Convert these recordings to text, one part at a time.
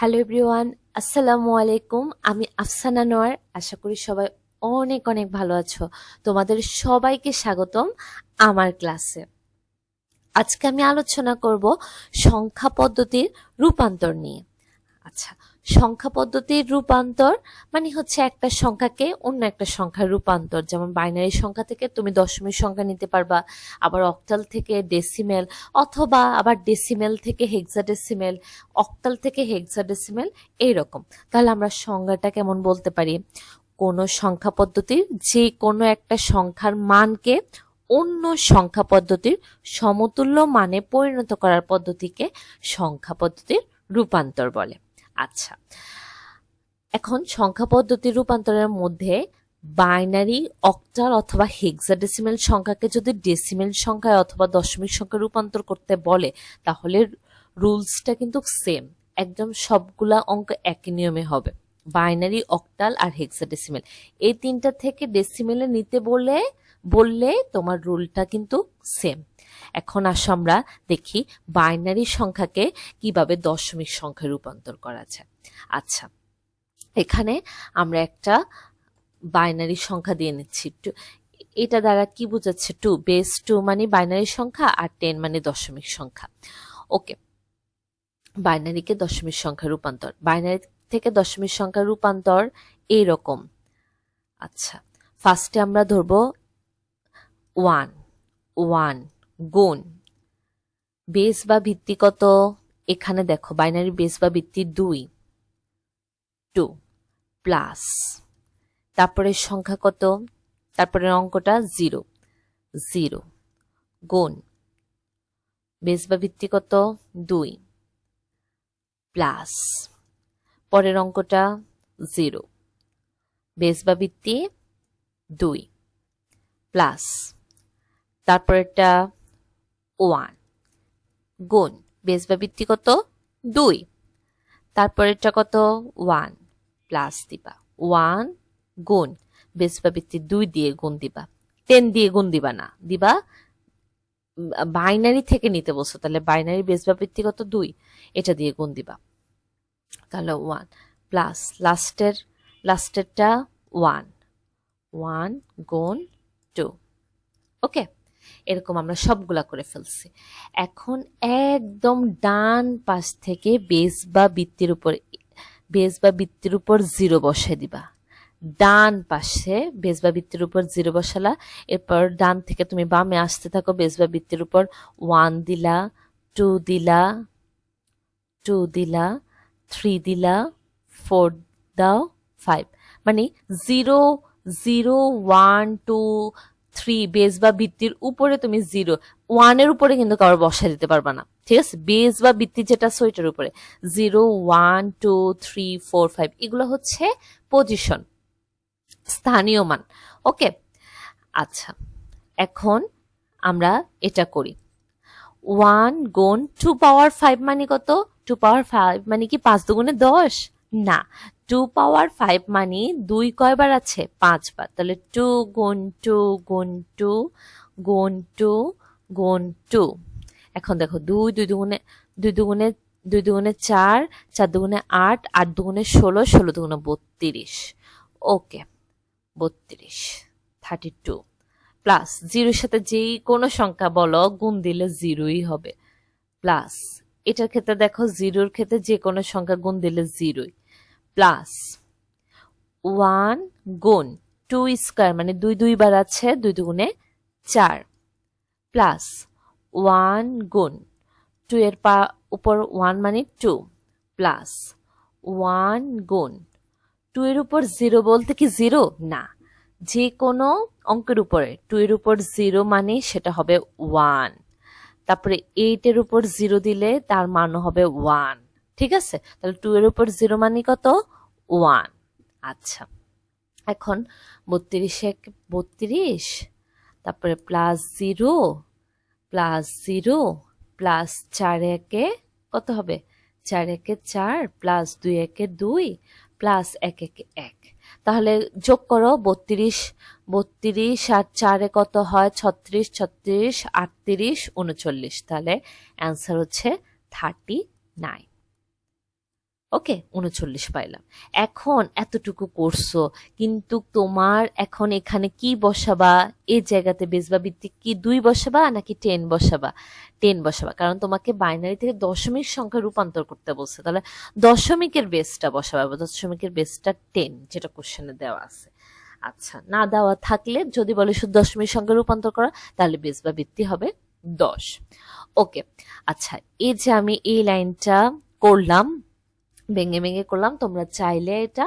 Hello everyone, আসসালামু আলাইকুম। আমি আফসানা নোয়ার। আশা করি সবাই অনেক অনেক ভালো আছো। তোমাদের সবাইকে স্বাগতম আমার ক্লাসে। আজকে আমি আলোচনা করব সংখ্যা পদ্ধতির রূপান্তর নিয়ে। আচ্ছা, সংখ্যা পদ্ধতির রূপান্তর মানে হচ্ছে একটা সংখ্যাকে অন্য একটা সংখ্যার রূপান্তর। যেমন বাইনারি সংখ্যা থেকে তুমি দশমিক সংখ্যা নিতে পারবা, আবার অক্টাল থেকে ডেসিমেল, অথবা আবার ডেসিমেল থেকে হেক্সাডেসিমেল, অক্টাল থেকে হেক্সাডেসিমেল, এইরকম। তাহলে আমরা সংজ্ঞাটা কেমন বলতে পারি? কোনো সংখ্যা পদ্ধতির যে কোনো একটা সংখ্যার মানকে অন্য সংখ্যা পদ্ধতির সমতুল্য মানে পরিণত করার পদ্ধতিকে সংখ্যা পদ্ধতির রূপান্তর বলে। আচ্ছা, এখন সংখ্যা পদ্ধতির রূপান্তরের মধ্যে বাইনারি, অক্টাল অথবা হেক্সাডেসিমেল সংখ্যাকে যদি ডেসিমেল সংখ্যায় অথবা দশমিক সংখ্যায় রূপান্তর করতে বলে, তাহলে রুলসটা কিন্তু সেম, একদম সবগুলা অঙ্ক একই নিয়মে হবে। বাইনারি, অক্টাল আর হেক্সাডেসিমেল এই তিনটা থেকে ডেসিমেলে নিতে বললে তোমার রুলটা কিন্তু সেম। এখন আসো আমরা দেখি বাইনারি সংখ্যাকে কিভাবে দশমিক সংখ্যায় রূপান্তর করা যায়। আচ্ছা, এখানে আমরা একটা বাইনারি সংখ্যা দিয়ে নিচ্ছি। এটা দ্বারা কি বোঝাচ্ছে? 2 বেস 2 মানে বাইনারি সংখ্যা, আর 10 মানে দশমিক সংখ্যা। ওকে, বাইনারিকে দশমিক সংখ্যা রূপান্তর, বাইনারি থেকে দশমিক সংখ্যা রূপান্তর এইরকম। আচ্ছা, ফার্স্টে আমরা ধরবো 1 1 গুণ বেস বা ভিত্তি কত? এখানে দেখো বাইনারি বেস বা ভিত্তি 2 2 প্লাস তারপরে সংখ্যা কত? তারপরে অঙ্কটা 0 0 গুণ বেস বা ভিত্তি কত? 2 প্লাস পরের অঙ্কটা 0 বেস বা ভিত্তি 2 প্লাস তারপরেরটা 1 গুণ বেস বা ভিত্তি কত? 2, তারপরেরটা কত? 1 প্লাস দিবা 1 গুণ বেস বা ভিত্তি 2 দিয়ে গুণ দিবা, 10 দিয়ে গুণ দিবা না, দিবা বাইনারি থেকে নিতে বলছো, তাহলে বাইনারি বেস বা ভিত্তি কত? 2, এটা দিয়ে গুণ দিবা। তাহলে 1 প্লাস লাস্টেরটা 1 1 গুণ 2। ওকে, এরকম আমরা সবগুলা করে ফেলছি। এখন একদম ডান পাশ থেকে বেস বা ভিত্তির উপর 0 বসাই দিবা। ডান পাশে বেস বা ভিত্তির উপর 0 বসালা, এরপর ডান থেকে তুমি বামে আসতে থাকো, বেস বা ভিত্তির উপর 1 দিলা, 2 দিলা, 3 দিলা, 4 দাও, 5, মানে 0 0 1 2 3 বেস বা ভিত্তির উপরে তুমি 0 1 এর উপরে কিন্তু কারো বসা দিতে পারবা না, ঠিক আছে? বেস বা ভিত্তি যেটা ওইটার উপরে 0 1 2 3 4 5 এগুলো হচ্ছে পজিশন, স্থানীয় মান। ওকে, আচ্ছা, এখন আমরা এটা করি। 1 গুণ 2 পাওয়ার 5 মানে কত? 2 পাওয়ার 5 মানে কি 5 দুগুণে 10? না, 2 পাওয়ার 5 মানে 2 কয়বার আছে? 5 বার। তাহলে 2 গুণ 2 গুণ 2 গুণ 2 গুণ 2। এখন দেখো 2 দুগুণে 4 4 দুগুণে 8 8 দুগুণে 16 16 দুগুণে 32। ওকে, 32 32 প্লাস 0-র সাথে যেই কোনো সংখ্যা বলো গুণ দিলে 0ই হবে, প্লাস এটার ক্ষেত্রে দেখো 0-র ক্ষেত্রে যে কোনো সংখ্যা গুণ দিলে 0ই, প্লাস 1 গুণ 2 স্কয়ার মানে 2 2 বার আছে, 2 দুগুণে 4, প্লাস 1 গুণ 2 এর উপর 1 মানে 2, প্লাস 1 গুণ 2 এর উপর 0 বলতে কি 0? না, যে কোনো অঙ্কের উপরে 2 এর উপর 0 মানে সেটা হবে 1, তারপরে 8 এর উপর 0 দিলে তার মান হবে 1, ঠিক আছে? তাহলে 2 এর উপর 0 মানে কত? 1। আচ্ছা, এখন 32 তারপরে প্লাস 0 প্লাস 0 প্লাস 4 একে কত হবে? 4 একে 4 প্লাস 2 একে 2 প্লাস 1 একে 1। তাহলে যোগ করো 32 আর 4 কত হয়? 36 36 38 39। তাহলে অ্যান্সার হচ্ছে 39। ওকে, 39 পাইলাম। এখন এতটুকু করছো, কিন্তু তোমার এখন এখানে কি বসাবা? এই জায়গাতে বেস বা ভিত্তিক কি 2 বসাবা নাকি 10 বসাবা? 10 বসাবা, কারণ তোমাকে বাইনারি থেকে দশমিক সংখ্যা রূপান্তর করতে বলছে। তাহলে দশমিকের বেসটা বসাবা, দশমিকের বেসটা 10, যেটা কোশ্চেনে দেওয়া আছে। আচ্ছা, না দেওয়া থাকলে যদি বলে শুধু দশমিক সংখ্যা রূপান্তর করা, তাহলে বেস বা ভিত্তি হবে 10। ওকে, আচ্ছা, এই যে আমি এই লাইনটা করলাম, ভেঙে ভেঙে করলাম, তোমরা চাইলে এটা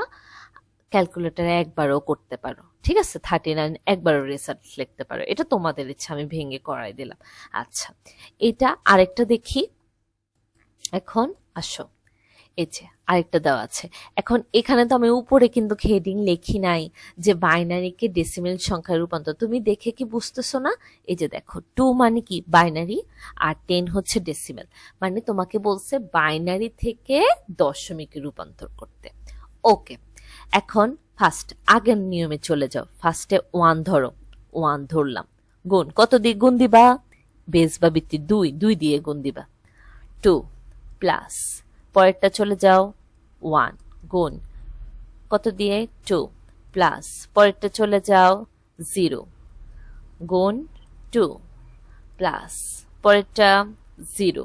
ক্যালকুলেটরে একবারও করতে পারো, ঠিক আছে? 39 একবারও রেজাল্ট লিখতে পারো, এটা তোমাদের ইচ্ছা, আমি ভেঙে করাই দিলাম। আচ্ছা, এটা আরেকটা দেখি। এখন আসো, এই যে আরেকটা দেওয়া আছে। এখন এখানে তো আমি উপরে কিন্তু হেডিং লিখি নাই যে বাইনারিকে ডেসিমেল সংখ্যায় রূপান্তর। তুমি দেখে কি বুঝতেছো না? এই যে দেখো, 2 মানে কি বাইনারি, আর 10 হচ্ছে ডেসিমেল। মানে তোমাকে বলছে বাইনারি থেকে দশমিকে রূপান্তর করতে। ওকে, এখন ফার্স্ট আগের নিয়মে চলে যাও। ফার্স্টে 1 ধরো, 1 ধরলাম, গুণ কত দিয়ে গুণ দিবা? বেস বা ভিত্তি 2, 2 দিয়ে গুণ দিবা। 2 প্লাস, পরেরটা চলে যাও, 1 গুণ কত দিয়ে? 2 প্লাস, পরেরটা চলে যাও, 0 গুণ 2 প্লাস, পরেরটা 0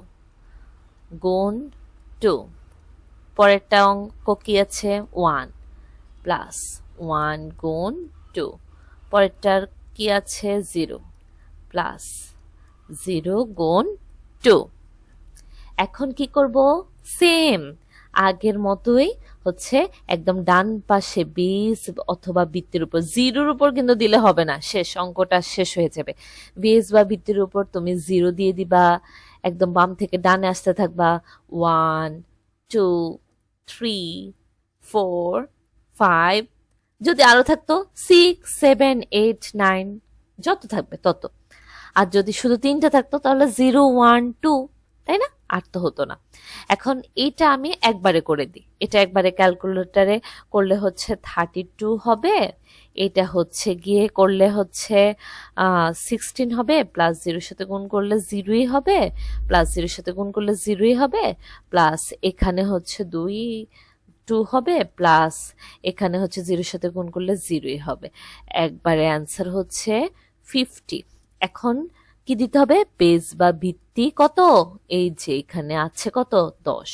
গুণ 2, পরেরটা অঙ্ক কি আছে? 1 প্লাস 1 গুণ 2, পরেরটার কি আছে? 0 প্লাস 0 গুণ 2। এখন কি করব? সেম আগের মতোই হচ্ছে, একদম ডান পাশে বেস অথবা ভিত্তির উপর, জিরোর উপর কিন্তু দিলে হবে না, শেষ, অঙ্কটা শেষ হয়ে যাবে। বেস বা ভিত্তির উপর তুমি 0 দিয়ে দিবা, একদম বাম থেকে ডানে আসতে থাকবা। 1 2 3 4 5, যদি আরো থাকতো 6 7 8 9, যত থাকবে তত। আর যদি শুধু 3টা থাকতো তাহলে 0 1 2, তাই না? আর তো হতো না। এখন এটা আমি একবারে করে দিই, এটা একবারে ক্যালকুলেটরে করলে হচ্ছে 32 হবে, এটা হচ্ছে গিয়ে করলে হচ্ছে 16 হবে, প্লাস 0 সাথে গুণ করলে 0ই হবে, প্লাস 0 সাথে গুণ করলে 0ই হবে, প্লাস এখানে হচ্ছে 2 হবে, প্লাস এখানে হচ্ছে 0 সাথে গুণ করলে 0ই হবে। একবারে অ্যান্সার হচ্ছে 50। এখন কি দিতে হবে? বেস বা ভিত্তি কত? এই যে এখানে আছে কত? 10,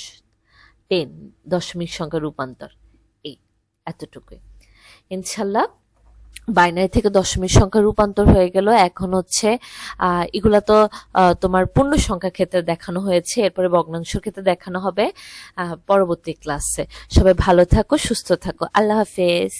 10 দশমিক সংখ্যা রূপান্তর, এই এতটুকুই। ইনশাল্লাহ বাইনারি থেকে দশমিক সংখ্যা রূপান্তর হয়ে গেল। এখন হচ্ছে এগুলা তো তোমার পূর্ণ সংখ্যা ক্ষেত্রে দেখানো হয়েছে, এরপরে ভগ্নাংশের ক্ষেত্রে দেখানো হবে পরবর্তী ক্লাসে। সবাই ভালো থাকো, সুস্থ থাকো, আল্লাহ হাফেজ।